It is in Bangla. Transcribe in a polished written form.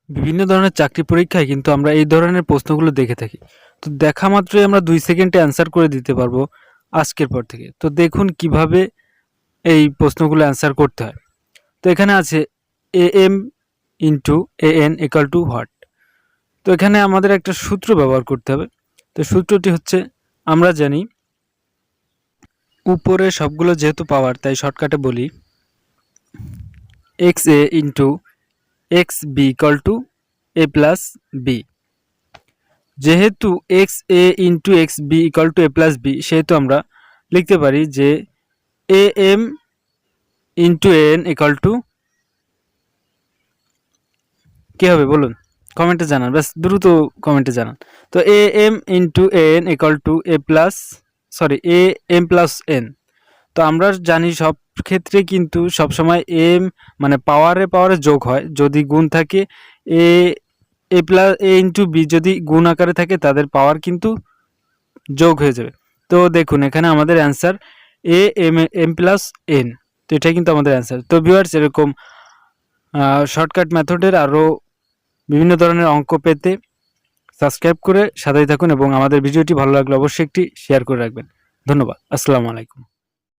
বিভিন্ন ধরনের চাকরি পরীক্ষায় কিন্তু আমরা এই ধরনের প্রশ্নগুলো দেখে থাকি। তো দেখা মাত্রই আমরা 2 সেকেন্ডে অ্যান্সার করে দিতে পারবো আজকের পর থেকে। তো দেখুন কিভাবে এই প্রশ্নগুলো অ্যান্সার করতে হয়। তো এখানে আছে am into an equal to what. তো এখানে আমাদের একটা সূত্র ব্যবহার করতে হবে। তো সূত্রটি হচ্ছে, আমরা জানি উপরে সবগুলো যেহেতু পাওয়ার, তাই শর্টকাটে বলি x a into x b equal to a plus b. যেহেতু x a into x b equal to a plus b, সেহেতু আমরা লিখতে পারি যে a m into n equal to কী হবে বলুন, কমেন্টে জানান, ব্যাস দ্রুত কমেন্টে জানান। তো a m into n equal to a m plus n. তো আমরা জানি সব ক্ষেত্রে কিন্তু সবসময় এম মানে পাওয়ারে পাওয়ারে যোগ হয়। যদি গুণ থাকে এ এ প্লাস এ ইন্টু বি, যদি গুণ আকারে থাকে তাদের পাওয়ার কিন্তু যোগ হয়ে যাবে। তো দেখুন এখানে আমাদের answer a m m plus n. তো এটাই কিন্তু আমাদের অ্যান্সার। তো ভিউয়ার্স, এরকম শর্টকাট মেথডের আরও বিভিন্ন ধরনের অঙ্ক পেতে সাবস্ক্রাইব করে সাথেই থাকুন এবং আমাদের ভিডিওটি ভালো লাগলে অবশ্যই একটি শেয়ার করে রাখবেন। ধন্যবাদ। আসসালামু আলাইকুম।